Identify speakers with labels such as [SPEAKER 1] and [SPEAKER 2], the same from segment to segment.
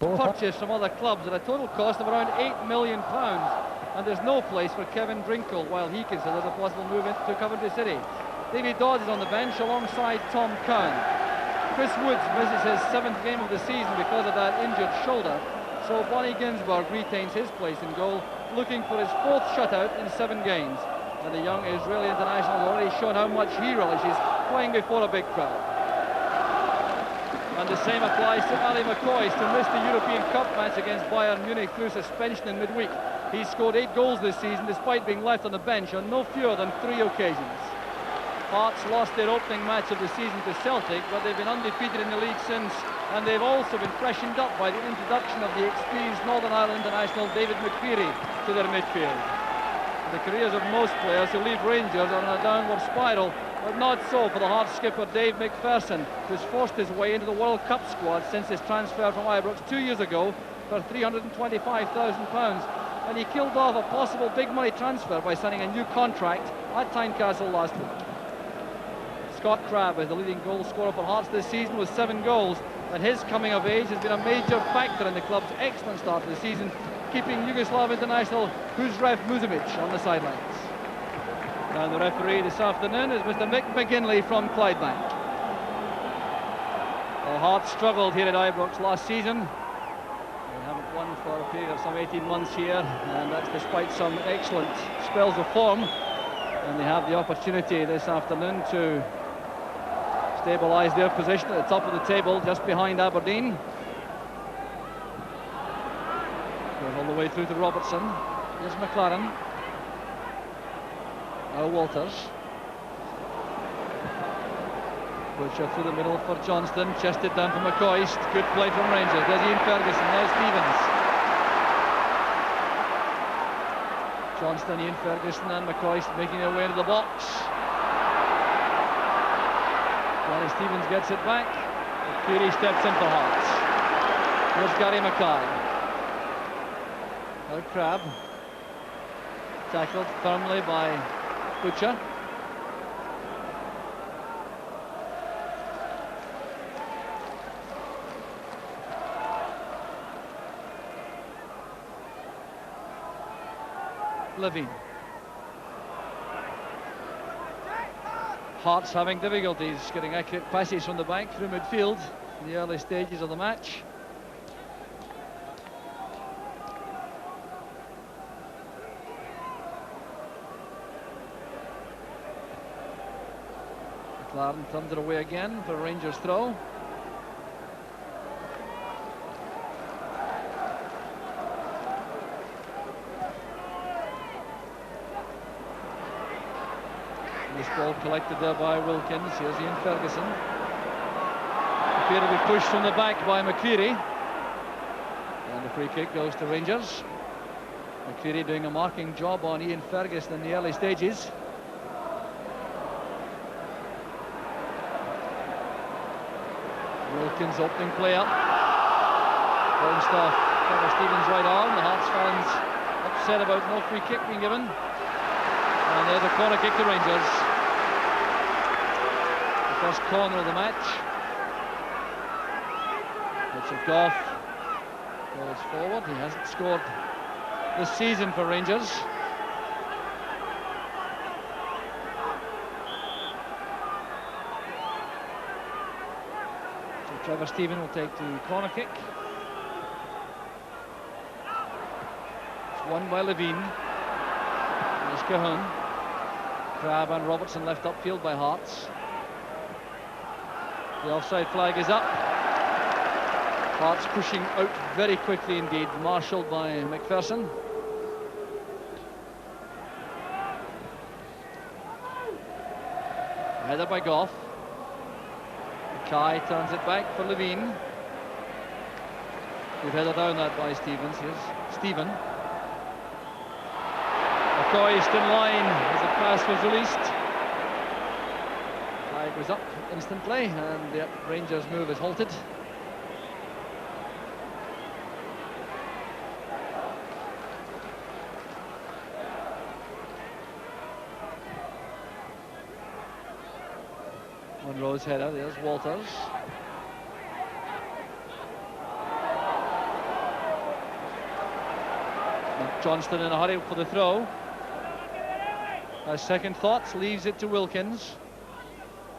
[SPEAKER 1] purchased from other clubs at a total cost of around £8 million, and there's no place for Kevin Drinkle while he considers a possible move into Coventry City. Davy Dodds is on the bench alongside Tom Cowan. Chris Woods misses his 7th game of the season because of that injured shoulder, so Bonnie Ginsberg retains his place in goal, looking for his 4th shutout in 7 games. And the young Israeli international has already shown how much he relishes playing before a big crowd. And the same applies to Ali McCoist, who missed the European Cup match against Bayern Munich through suspension in midweek. He scored 8 goals this season despite being left on the bench on no fewer than 3 occasions. Hearts lost their opening match of the season to Celtic, but they've been undefeated in the league since, and they've also been freshened up by the introduction of the experienced Northern Ireland international David McCreery to their midfield. The careers of most players who leave Rangers are on a downward spiral, but not so for the Hearts skipper Dave McPherson, who's forced his way into the World Cup squad since his transfer from Ibrox 2 years ago for £325,000, and he killed off a possible big money transfer by signing a new contract at Tynecastle last week. Scott Crabb is the leading goal scorer for Hearts this season with 7 goals, and his coming of age has been a major factor in the club's excellent start to the season, keeping Yugoslav international Huzrev Muzovic on the sidelines. And the referee this afternoon is Mr. Mick McGinley from Clydebank. Well, Hearts struggled here at Ibrox last season. They haven't won for a period of some 18 months here, and that's despite some excellent spells of form. And they have the opportunity this afternoon to stabilise their position at the top of the table, just behind Aberdeen. Goes all the way through to Robertson. Here's McLaren. Now Walters. Butcher through the middle for Johnston. Chested down for McCoist. Good play from Rangers. There's Ian Ferguson. Now Stevens. Johnston, Ian Ferguson and McCoist making their way into the box. Gary Stevens gets it back. Curie steps in for Hearts. Here's Gary Mackay. Now Crabb. Tackled firmly by Butcher. Levine. Hearts having difficulties getting accurate passes from the back through midfield in the early stages of the match. McLaren turns it away again for a Rangers throw. This ball collected there by Wilkins. Here's Ian Ferguson. Appear to be pushed from the back by McCreery. And the free kick goes to Rangers. McCreery doing a marking job on Ian Ferguson in the early stages. Wilkins opening play up. Bounced off Trevor Stevens' right arm. The Hearts fans upset about no free kick being given. And there's a corner kick to Rangers. The first corner of the match. Richard Goff goes forward. He hasn't scored this season for Rangers. So Trevor Stephen will take the corner kick. It's won by Levine. There's Cahoon. Crabb and Robertson left upfield by Hearts. The offside flag is up. Hearts pushing out very quickly indeed, marshalled by McPherson. Header by Goff. Mackay turns it back for Levine. Good header down that by Stevens. Here's Stephen. McCoist in line as the pass was released. Flag was up instantly, and the Rangers move is halted. Monroe's header, there's Walters. Johnston in a hurry for the throw. Has second thoughts, leaves it to Wilkins.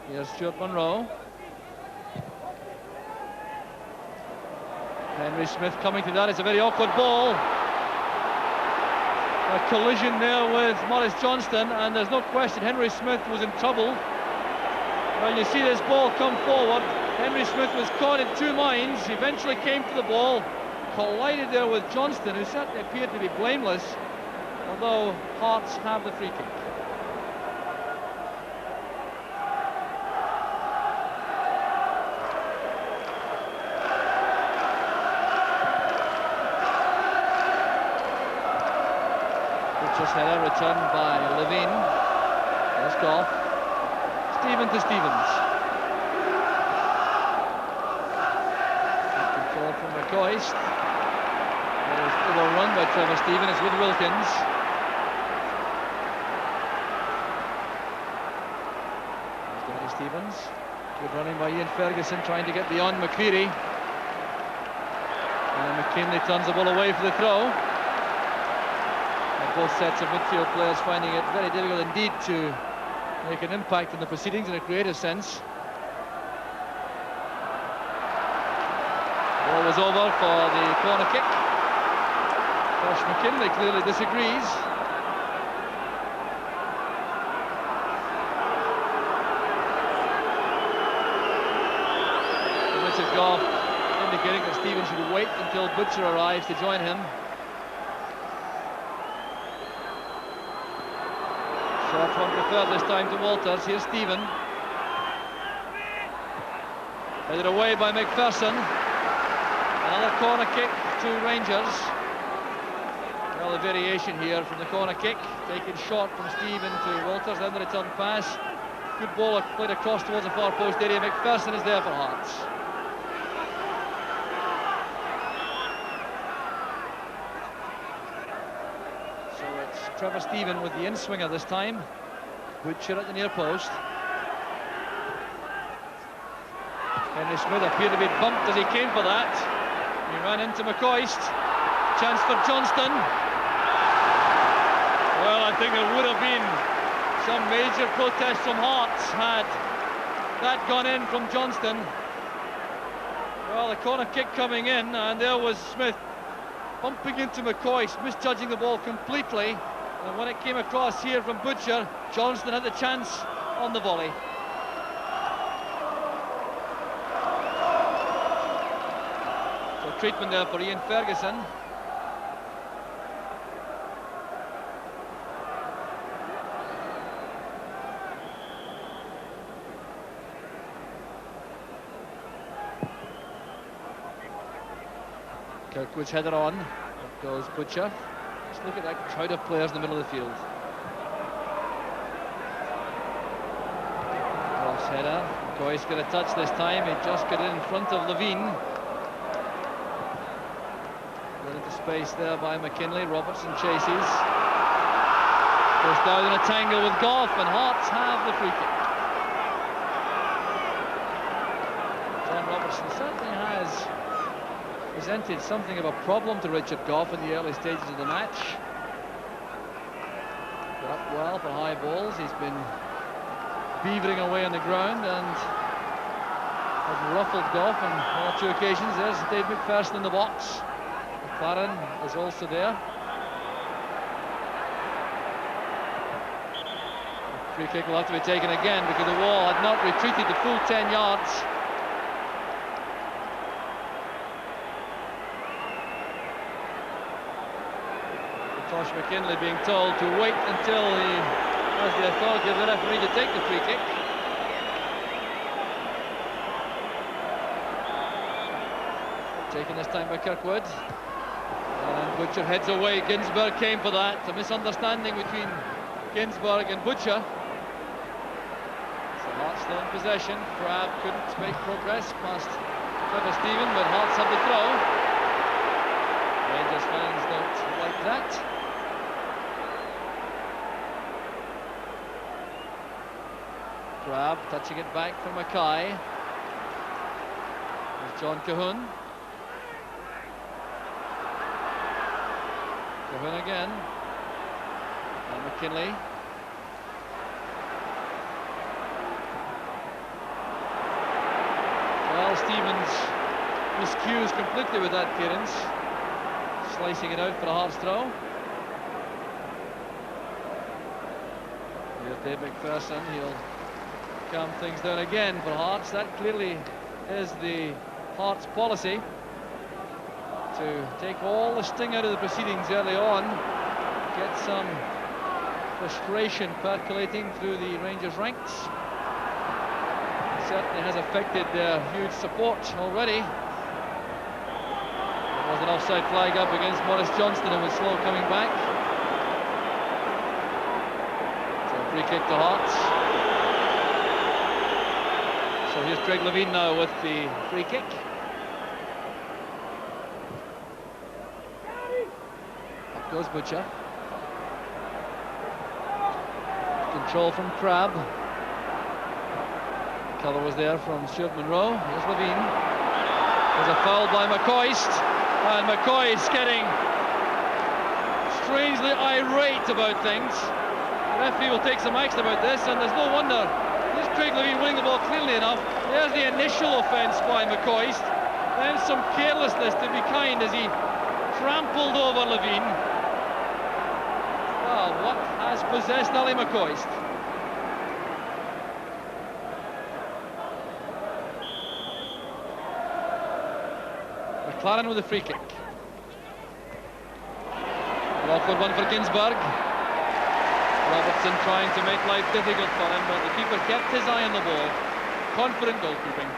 [SPEAKER 1] Here's Stuart Monroe. Henry Smith coming to that. It's a very awkward ball. A collision there with Maurice Johnston, and there's no question Henry Smith was in trouble. When you see this ball come forward, Henry Smith was caught in two minds. He eventually came to the ball, collided there with Johnston, who certainly appeared to be blameless, although Hearts have the free kick. Butcher's header returned by Levine. There's Goff. Stephen to Stevens. Control from McCoist. There's overrun by Trevor Stevens with Wilkins. There's Gary Stevens. Good running by Ian Ferguson, trying to get beyond McCreery. And McKinley turns the ball away for the throw. And both sets of midfield players finding it very difficult indeed to make an impact in the proceedings in a creative sense. Ball was over for the corner kick. Josh McKinley clearly disagrees. Richard Goff indicating that Stevens should wait until Butcher arrives to join him. Short one preferred this time to Walters. Here's Stephen. Headed away by McPherson. Another corner kick to Rangers. Well, a variation here from the corner kick. Taken short from Stephen to Walters, then the return pass. Good ball played across towards the far post area. McPherson is there for Hearts. Trevor Stephen with the in-swinger this time. Butcher at the near post. Henry Smith appeared to be bumped as he came for that. He ran into McCoist. Chance for Johnston. Well, I think there would have been some major protest from Hearts had that gone in from Johnston. Well, the corner kick coming in, and there was Smith bumping into McCoist, misjudging the ball completely. And when it came across here from Butcher, Johnston had the chance on the volley. So treatment there for Ian Ferguson. Kirkwood's header on. Up goes Butcher. Just look at that crowd of players in the middle of the field. Cross header. McCoy's got a touch this time. He just got in front of Levine. Got into space there by McKinley. Robertson chases. Goes down in a tangle with Goff, and Hearts have the free kick. John Robertson certainly has presented something of a problem to Richard Goff in the early stages of the match. Got up well for high balls. He's been beavering away on the ground and has ruffled Goff on one or two occasions. There's Dave McPherson in the box. McLaren is also there. The free kick will have to be taken again because the wall had not retreated the full 10 yards. Tosh McKinley being told to wait until he has the authority of the referee to take the free kick. Taken this time by Kirkwood. And Butcher heads away. Ginsberg came for that. A misunderstanding between Ginsberg and Butcher. So Hearts still in possession. Crab couldn't make progress past Trevor Stephen, but Hearts have the throw. Rangers fans don't like that. Crab touching it back for Mackay. There's John Cahoon. Cohen again. And McKinley. Well, Stevens miscues completely with that clearance. Slicing it out for a Hearts throw. Here's Dave McPherson. He'll calm things down again for Hearts. That clearly is the Hearts policy, to take all the sting out of the proceedings early on, get some frustration percolating through the Rangers ranks. It certainly has affected their huge support already. There was an offside flag up against Maurice Johnston, who was slow coming back. So a free kick to Hearts. So here's Craig Levein now with the free kick. Up goes Butcher. Control from Crabb. Cover was there from Stuart Monroe. Here's Levein. There's a foul by McCoist, and McCoist getting strangely irate about things. The referee will take some action about this, and there's no wonder. Here's Craig Levein winning the ball cleanly enough. There's the initial offence by McCoist. Then some carelessness, to be kind, as he trampled over Levein. Well, what has possessed Ally McCoist? McLaren with a free kick. An awkward one for Ginsberg. Robertson trying to make life difficult for him, but the keeper kept his eye on the ball. Confident goalkeeping.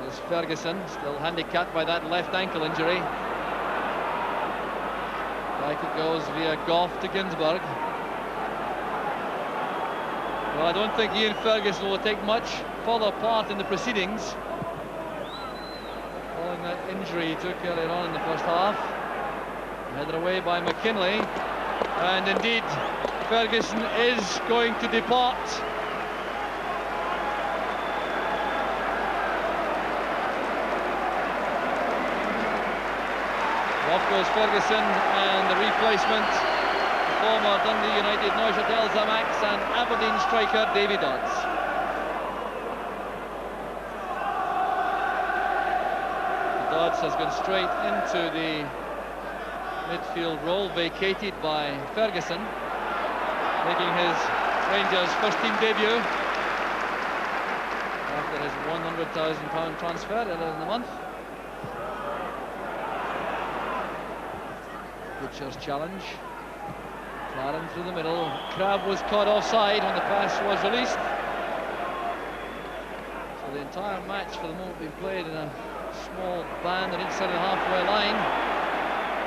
[SPEAKER 1] There's Ferguson, still handicapped by that left ankle injury. Back it goes via Gough to Ginsberg. Well, I don't think Ian Ferguson will take much further part in the proceedings, following that injury he took earlier on in the first half. Headed away by McKinley, and indeed Ferguson is going to depart. Off goes Ferguson, and the replacement, former Dundee United Neuchâtel Xamax and Aberdeen striker Davy Dodds. Dodds has gone straight into the midfield role, vacated by Ferguson, making his Rangers first team debut after his £100,000 transfer earlier in the month. Butcher's challenge. McLaren through the middle. Crabb was caught offside when the pass was released. So the entire match for the moment being played in a small band on each side of the halfway line,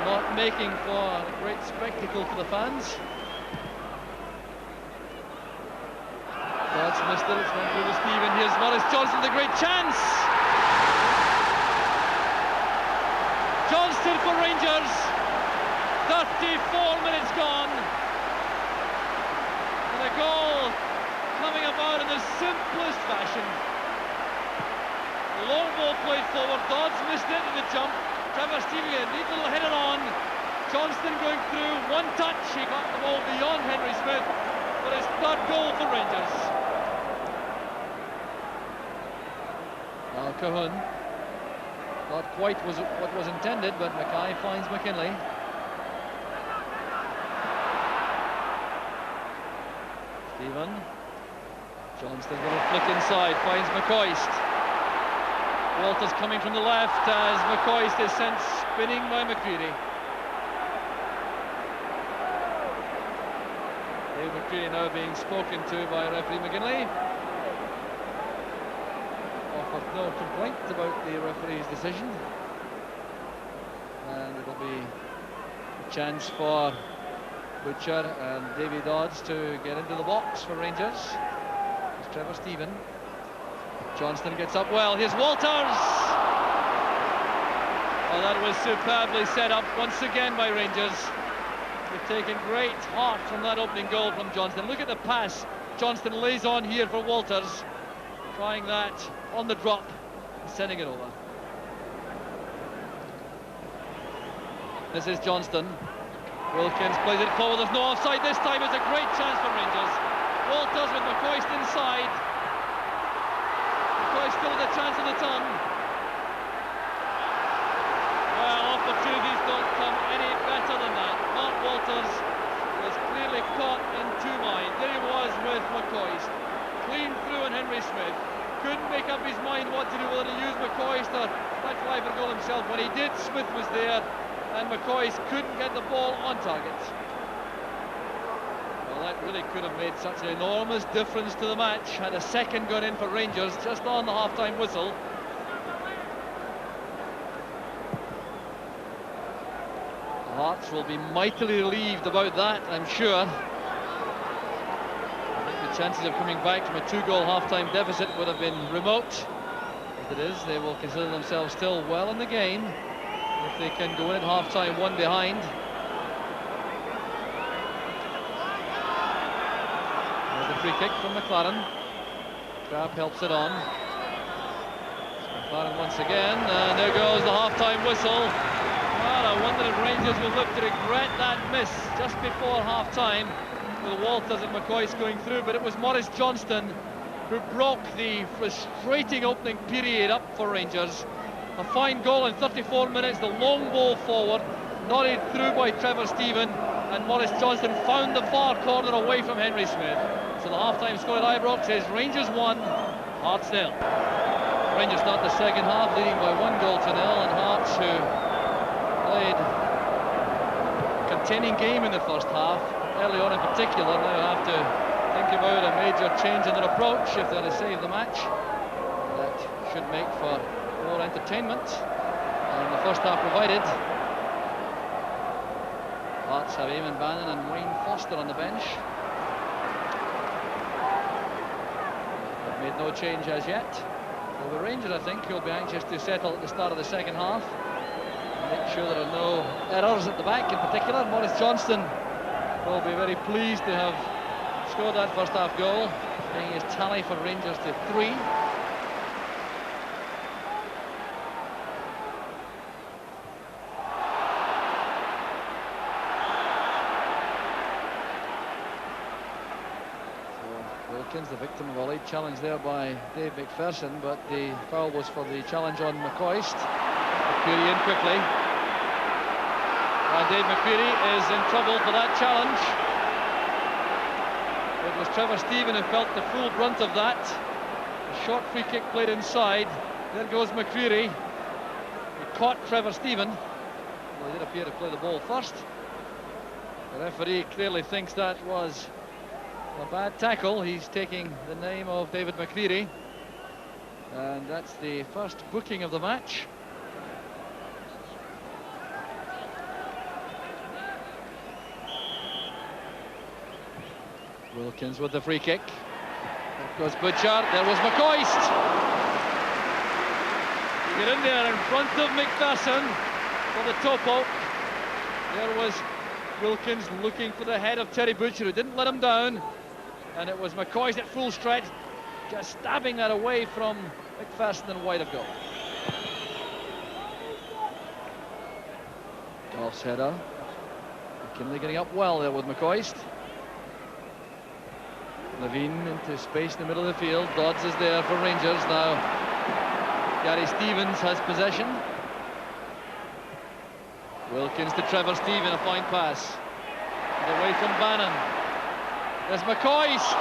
[SPEAKER 1] not making for a great spectacle for the fans. Dodds missed it, it's gone through to Stephen. Here's Maurice Johnston, the great chance! Johnston for Rangers. 34 minutes gone. And a goal coming about in the simplest fashion. The long ball played forward, Dodds missed it in the jump. Trevor Stephen, a neat little header on. Johnston going through, one touch, he got the ball beyond Henry Smith for his third goal for Rangers. Now Cohen, not quite was what was intended, but Mackay finds McKinley. Stephen, Johnston going to flick inside, finds McCoist. Walters coming from the left as McCoist is sent spinning by McCready. Dave McCready now being spoken to by referee McGinley. Offered no complaint about the referee's decision. And it'll be a chance for Butcher and Davy Dodds to get into the box for Rangers. It's Trevor Stephen. Johnston gets up well. Here's Walters. Oh, that was superbly set up once again by Rangers. They've taken great heart from that opening goal from Johnston. Look at the pass Johnston lays on here for Walters. trying that on the drop, sending it over. This is Johnston. Wilkins plays it forward, there's no offside this time, it's a great chance for Rangers. Walters with McCoist inside. McCoist still with a chance in the turn. Well, opportunities don't come any better than that. Mark Walters was clearly caught in two minds. There he was with McCoist. Clean through on Henry Smith. Couldn't make up his mind what to do, whether to use McCoist or try for goal himself. When he did, Smith was there, and McCoist couldn't get the ball on target. Well, that really could have made such an enormous difference to the match had a second gone in for Rangers just on the half-time whistle. Hearts will be mightily relieved about that, I'm sure. I think the chances of coming back from a two-goal half-time deficit would have been remote. As it is, they will consider themselves still well in the game if they can go in at half-time one behind. There's the free kick from McLaren. Trapp helps it on. McLaren once again, and there goes the half-time whistle. Well, I wonder if Rangers will look to regret that miss just before half-time with Walters and McCoist going through, but it was Maurice Johnston who broke the frustrating opening period up for Rangers. A fine goal in 34 minutes, the long ball forward, nodded through by Trevor Steven, and Maurice Johnston found the far corner away from Henry Smith. So the half-time score at Ibrox is Rangers 1, Hearts 0. Rangers start the second half leading by 1-0 and Hearts, who played a containing game in the first half, early on in particular, now have to think about a major change in their approach if they're to save the match. That should make for more entertainment than the first half provided. Hearts have Eamon Bannon and Wayne Foster on the bench. They've made no change as yet. Well, the Rangers, I think, will be anxious to settle at the start of the second half. Make sure there are no errors at the back in particular. Maurice Johnston will be very pleased to have scored that first half goal, bringing his tally for Rangers to 3. Wilkins, the victim of a late challenge there by Dave McPherson, but the foul was for the challenge on McCoist. McCreary in quickly. And Dave McCreary is in trouble for that challenge. It was Trevor Steven who felt the full brunt of that. A short free kick played inside. There goes McCreary. He caught Trevor Steven. Well, he did appear to play the ball first. The referee clearly thinks that was a bad tackle. He's taking the name of David McCreary. And that's the first booking of the match. Wilkins with the free kick. There goes Butcher. There was McCoist. You get in there in front of McPherson for the toe poke. There was Wilkins looking for the head of Terry Butcher, who didn't let him down. And it was McCoist at full stretch, just stabbing that away from McPherson and wide of goal. Goff's header. McKinley getting up well there with McCoist. Levine into space in the middle of the field. Dodds is there for Rangers now. Gary Stevens has possession. Wilkins to Trevor Steven, a fine pass. And away from Bannon. There's McCoist.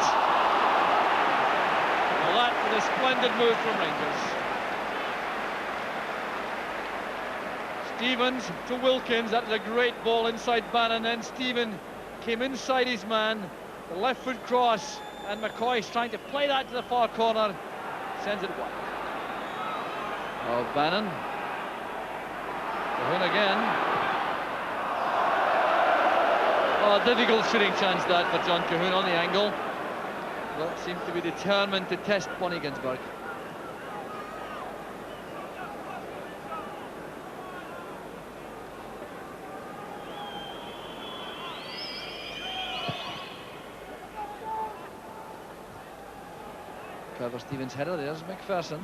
[SPEAKER 1] Well, that was a splendid move from Rangers. Stevens to Wilkins. That was a great ball inside Bannon. Then Steven came inside his man. The left foot cross. And McCoist trying to play that to the far corner. Sends it wide. Oh, Bannon. Cahoon again. Oh, difficult shooting chance that for John Cahoon on the angle. But seems to be determined to test Bonnie Ginsberg. Trevor Stevens' header. There's McPherson.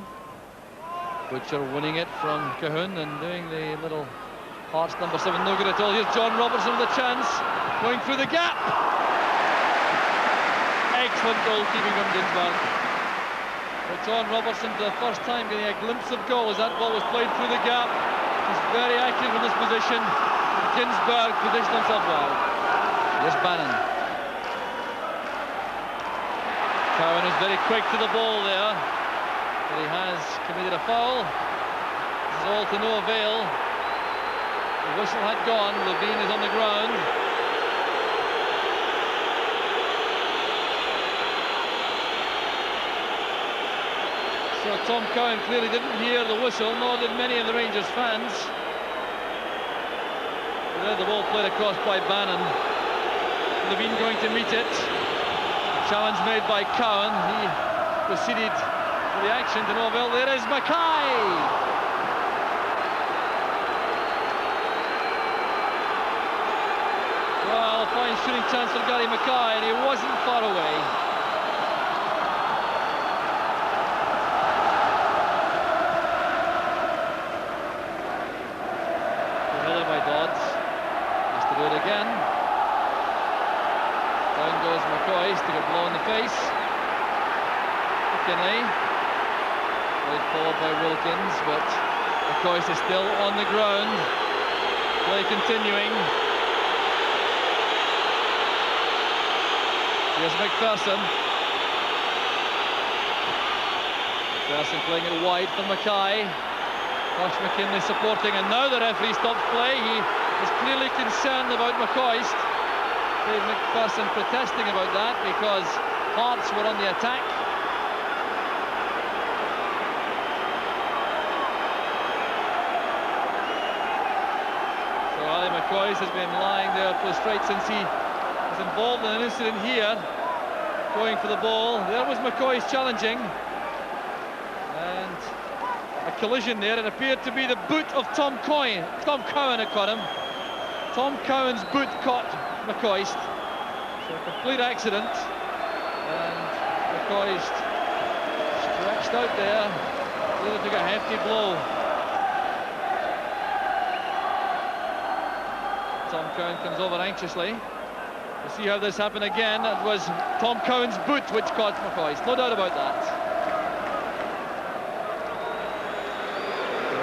[SPEAKER 1] Butcher winning it from Cahoon and doing the little Hearts number 7, no good at all. Here's John Robertson with a chance, going through the gap. Excellent goalkeeping from Ginsberg. But John Robertson, for the first time, getting a glimpse of goal as that ball was played through the gap. He's very accurate from this position. Ginsberg positioned himself well. Here's Bannon. Cowan is very quick to the ball there, but he has committed a foul. This is all to no avail. The whistle had gone. Levine is on the ground. So Tom Cowan clearly didn't hear the whistle, nor did many of the Rangers fans. There the ball played across by Bannon. Levine going to meet it. Challenge made by Cowan. He proceeded to the action to no avail. There is Mackay. Well, fine shooting chance for Gary Mackay, and he wasn't far away. Header by Dodds. Has to do it again. Down goes McCoist to get blown in the face. McKinley. Played forward by Wilkins, but McCoist is still on the ground. Play continuing. Here's McPherson. McPherson playing it wide for Mackay. Josh McKinley supporting, and now the referee stops play. He is clearly concerned about McCoist. Dave McPherson protesting about that because Hearts were on the attack. So Ali McCoist has been lying there prostrate since he was involved in an incident here, going for the ball. There was McCoist challenging, and a collision there. It appeared to be the boot of Tom Cowan had caught him. Tom Cowan's boot caught McCoist. So a complete accident, and McCoist stretched out there. Really took a hefty blow. Tom Cowan comes over anxiously. We'll see how this happened again. It was Tom Cowan's boot which caught McCoist, no doubt about that.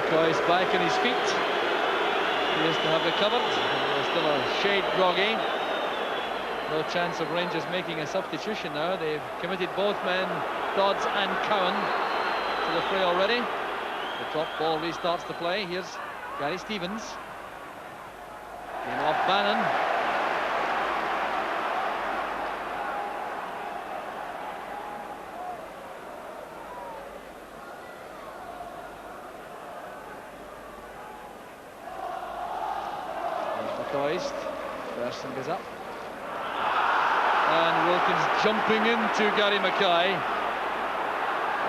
[SPEAKER 1] McCoist back on his feet. He is to have recovered. There's still a shade groggy. No chance of Rangers making a substitution now. They've committed both men, Dodds and Cowan, to the fray already. The drop ball restarts the play. Here's Gary Stevens. Came off Bannon. McCoist. Person goes up. And Wilkins jumping into Gary Mackay.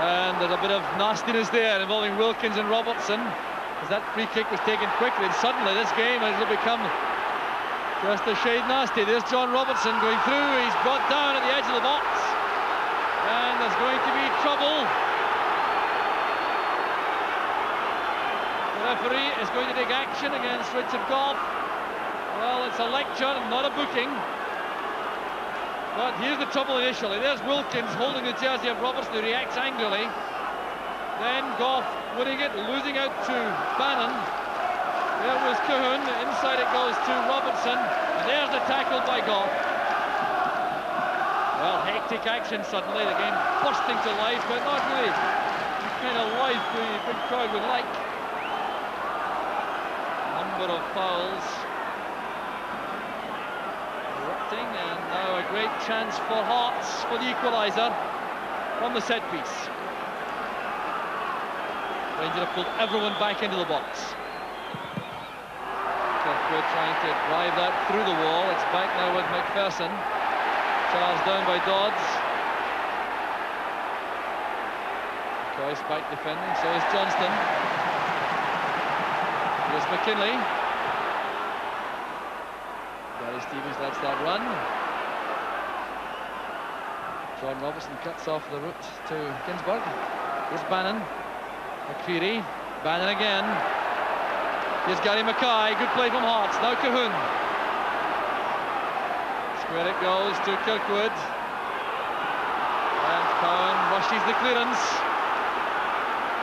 [SPEAKER 1] And there's a bit of nastiness there involving Wilkins and Robertson, as that free kick was taken quickly, and suddenly this game has become just a shade nasty. There's John Robertson going through. He's brought down at the edge of the box, and there's going to be trouble. The referee is going to take action against Richard Gough. Well, it's a lecture, not a booking. But here's the trouble initially. There's Wilkins holding the jersey of Robertson, who reacts angrily. Then Gough winning it, losing out to Bannon. There was Cahoon. Inside it goes to Robertson. And there's the tackle by Gough. Well, hectic action suddenly. The game bursting to life, but not really the kind of life the big crowd would like. Number of fouls. And now a great chance for Hearts for the equaliser from the set piece. Rangers have pulled everyone back into the box. Kirkwood trying to drive that through the wall. It's back now with McPherson. Charles down by Dodds. McCoist back defending, so is Johnston. Here's McKinley. Gary Stevens lets that run. Jordan Robertson cuts off the route to Ginsberg. Here's Bannon. McCreery. Bannon again. Here's Gary Mackay. Good play from Hearts. Now Colquhoun. Square it goes to Kirkwood. And Cowan rushes the clearance.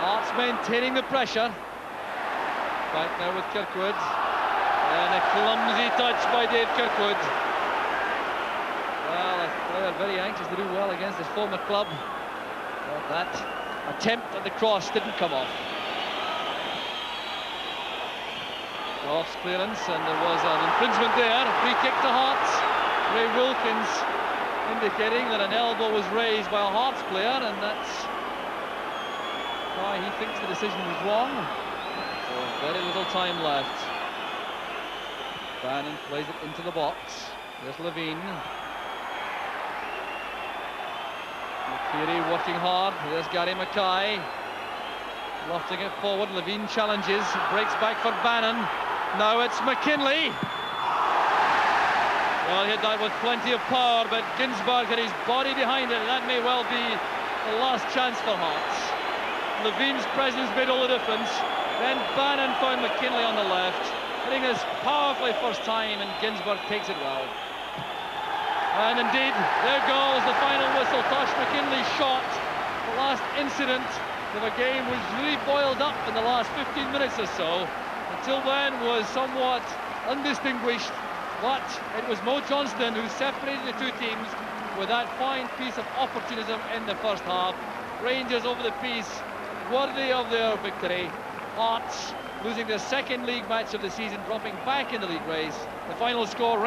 [SPEAKER 1] Hearts maintaining the pressure. Back now with Kirkwood. And a clumsy touch by Dave Kirkwood. Well, a player very anxious to do well against his former club. But that attempt at the cross didn't come off. Goff's clearance, and there was an infringement there. A free kick to Hearts. Ray Wilkins indicating that an elbow was raised by a Hearts player, and that's why he thinks the decision was wrong. So very little time left. Bannon plays it into the box. There's Levine. McCreery working hard. There's Gary Mackay. Lofting it forward. Levine challenges. Breaks back for Bannon. Now it's McKinley. Well, he had that with plenty of power, but Ginsberg had his body behind it. That may well be the last chance for Hearts. Levine's presence made all the difference. Then Bannon found McKinley on the left, hitting this powerfully first time, and Ginsberg takes it well. And indeed, there goes the final whistle. Tosh McKinley's shot. The last incident of a game was really boiled up in the last 15 minutes or so. Until then was somewhat undistinguished, but it was Mo Johnston who separated the two teams with that fine piece of opportunism in the first half. Rangers over the piece, worthy of their victory. Hearts losing their second league match of the season, dropping back in the league race. The final score: